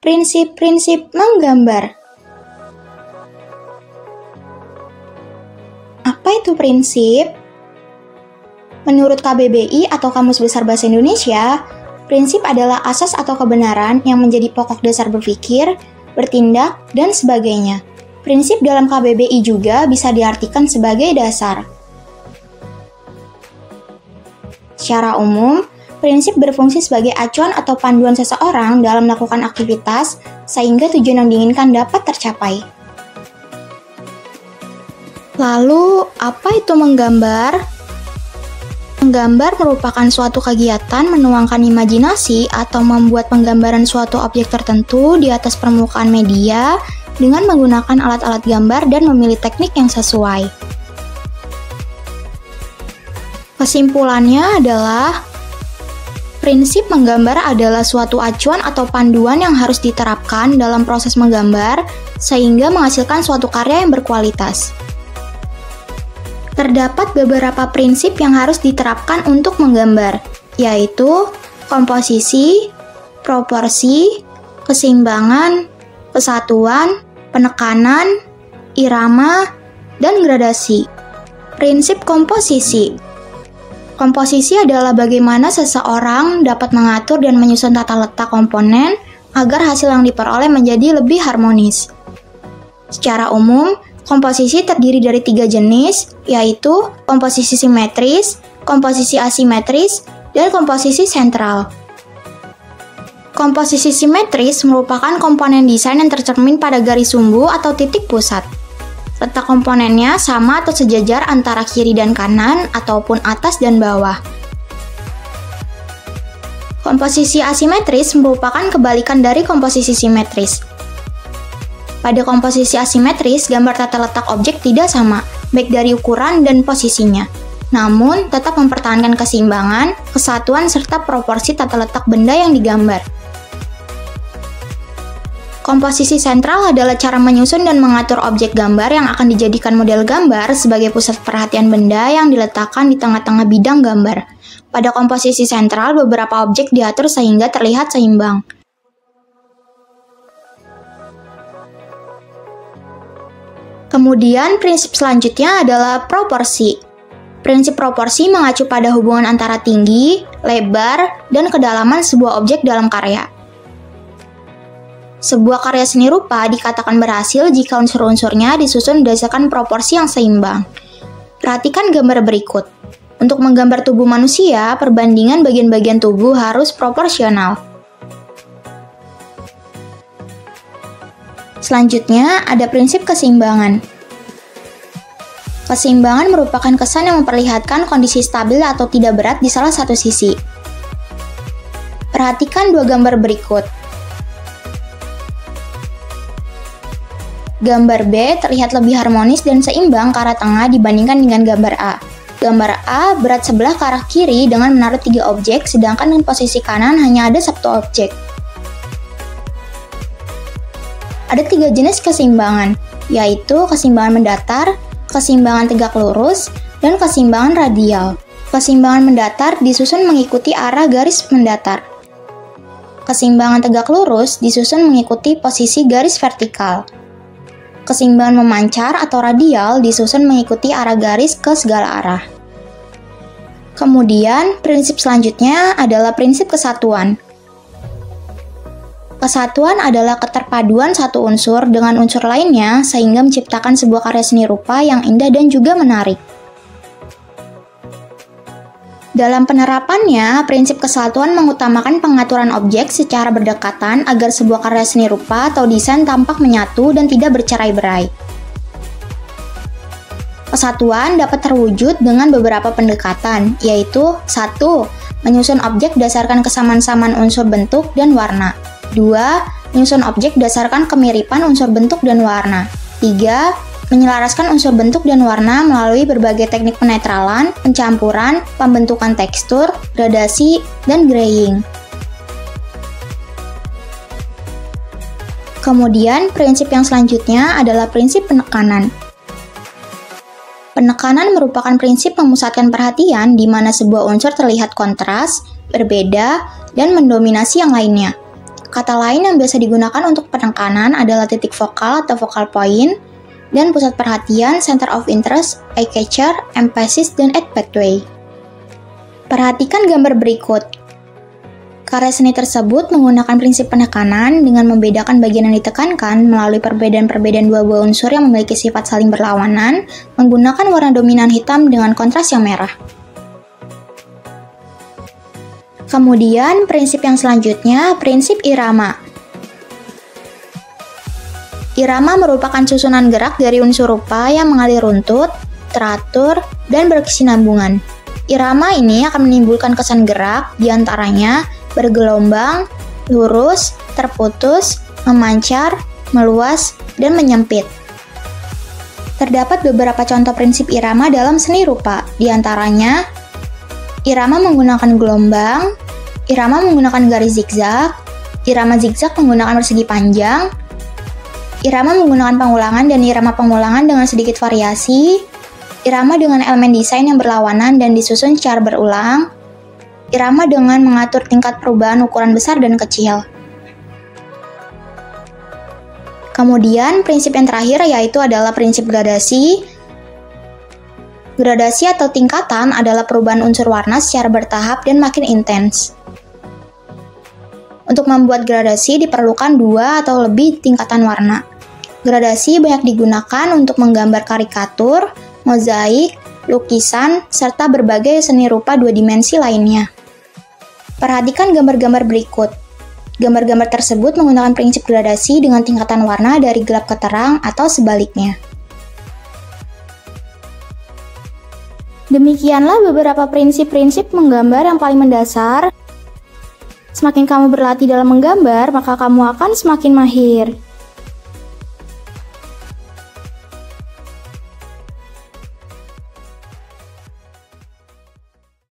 Prinsip-prinsip menggambar. Apa itu prinsip? Menurut KBBI atau Kamus Besar Bahasa Indonesia, prinsip adalah asas atau kebenaran yang menjadi pokok dasar berpikir, bertindak, dan sebagainya. Prinsip dalam KBBI juga bisa diartikan sebagai dasar. Secara umum, prinsip berfungsi sebagai acuan atau panduan seseorang dalam melakukan aktivitas sehingga tujuan yang diinginkan dapat tercapai. Lalu, apa itu menggambar? Menggambar merupakan suatu kegiatan menuangkan imajinasi atau membuat penggambaran suatu objek tertentu di atas permukaan media dengan menggunakan alat-alat gambar dan memilih teknik yang sesuai. Kesimpulannya adalah, prinsip menggambar adalah suatu acuan atau panduan yang harus diterapkan dalam proses menggambar sehingga menghasilkan suatu karya yang berkualitas. Terdapat beberapa prinsip yang harus diterapkan untuk menggambar, yaitu komposisi, proporsi, keseimbangan, kesatuan, penekanan, irama, dan gradasi. Prinsip komposisi. Komposisi adalah bagaimana seseorang dapat mengatur dan menyusun tata letak komponen agar hasil yang diperoleh menjadi lebih harmonis. Secara umum, komposisi terdiri dari 3 jenis, yaitu komposisi simetris, komposisi asimetris, dan komposisi sentral. Komposisi simetris merupakan komponen desain yang tercermin pada garis sumbu atau titik pusat. Letak komponennya sama atau sejajar antara kiri dan kanan, ataupun atas dan bawah. Komposisi asimetris merupakan kebalikan dari komposisi simetris. Pada komposisi asimetris, gambar tata letak objek tidak sama, baik dari ukuran dan posisinya. Namun, tetap mempertahankan keseimbangan, kesatuan, serta proporsi tata letak benda yang digambar. Komposisi sentral adalah cara menyusun dan mengatur objek gambar yang akan dijadikan model gambar sebagai pusat perhatian benda yang diletakkan di tengah-tengah bidang gambar. Pada komposisi sentral, beberapa objek diatur sehingga terlihat seimbang. Kemudian, prinsip selanjutnya adalah proporsi. Prinsip proporsi mengacu pada hubungan antara tinggi, lebar, dan kedalaman sebuah objek dalam karya. Sebuah karya seni rupa dikatakan berhasil jika unsur-unsurnya disusun berdasarkan proporsi yang seimbang. Perhatikan gambar berikut. Untuk menggambar tubuh manusia, perbandingan bagian-bagian tubuh harus proporsional. Selanjutnya, ada prinsip keseimbangan. Keseimbangan merupakan kesan yang memperlihatkan kondisi stabil atau tidak berat di salah satu sisi. Perhatikan 2 gambar berikut. Gambar B terlihat lebih harmonis dan seimbang ke arah tengah dibandingkan dengan gambar A. Gambar A berat sebelah ke arah kiri dengan menaruh 3 objek, sedangkan di posisi kanan hanya ada 1 objek. Ada 3 jenis keseimbangan, yaitu keseimbangan mendatar, keseimbangan tegak lurus, dan keseimbangan radial. Keseimbangan mendatar disusun mengikuti arah garis mendatar. Keseimbangan tegak lurus disusun mengikuti posisi garis vertikal. Keseimbangan memancar atau radial disusun mengikuti arah garis ke segala arah. Kemudian, prinsip selanjutnya adalah prinsip kesatuan. Kesatuan adalah keterpaduan satu unsur dengan unsur lainnya sehingga menciptakan sebuah karya seni rupa yang indah dan juga menarik. Dalam penerapannya, prinsip kesatuan mengutamakan pengaturan objek secara berdekatan agar sebuah karya seni rupa atau desain tampak menyatu dan tidak bercerai-berai. Kesatuan dapat terwujud dengan beberapa pendekatan, yaitu 1. Menyusun objek berdasarkan kesamaan-samaan unsur bentuk dan warna. 2. Menyusun objek berdasarkan kemiripan unsur bentuk dan warna. 3. Menyelaraskan unsur bentuk dan warna melalui berbagai teknik penetralan, pencampuran, pembentukan tekstur, gradasi, dan graying. Kemudian, prinsip yang selanjutnya adalah prinsip penekanan. Penekanan merupakan prinsip memusatkan perhatian di mana sebuah unsur terlihat kontras, berbeda, dan mendominasi yang lainnya. Kata lain yang biasa digunakan untuk penekanan adalah titik vokal atau focal point, dan pusat perhatian, center of interest, eye catcher, emphasis, dan add pathway. Perhatikan gambar berikut. Karya seni tersebut menggunakan prinsip penekanan dengan membedakan bagian yang ditekankan melalui perbedaan-perbedaan dua buah unsur yang memiliki sifat saling berlawanan, menggunakan warna dominan hitam dengan kontras yang merah. Kemudian, prinsip yang selanjutnya, prinsip irama. Irama merupakan susunan gerak dari unsur rupa yang mengalir runtut, teratur, dan berkesinambungan. Irama ini akan menimbulkan kesan gerak, diantaranya bergelombang, lurus, terputus, memancar, meluas, dan menyempit. Terdapat beberapa contoh prinsip irama dalam seni rupa, diantaranya irama menggunakan gelombang, irama menggunakan garis zigzag, irama zigzag menggunakan persegi panjang, irama menggunakan pengulangan dan irama pengulangan dengan sedikit variasi, irama dengan elemen desain yang berlawanan dan disusun secara berulang, irama dengan mengatur tingkat perubahan ukuran besar dan kecil. Kemudian, prinsip yang terakhir yaitu adalah prinsip gradasi. Gradasi atau tingkatan adalah perubahan unsur warna secara bertahap dan makin intens. Untuk membuat gradasi diperlukan 2 atau lebih tingkatan warna. Gradasi banyak digunakan untuk menggambar karikatur, mozaik, lukisan, serta berbagai seni rupa 2 dimensi lainnya. Perhatikan gambar-gambar berikut. Gambar-gambar tersebut menggunakan prinsip gradasi dengan tingkatan warna dari gelap ke terang atau sebaliknya. Demikianlah beberapa prinsip-prinsip menggambar yang paling mendasar. Semakin kamu berlatih dalam menggambar, maka kamu akan semakin mahir.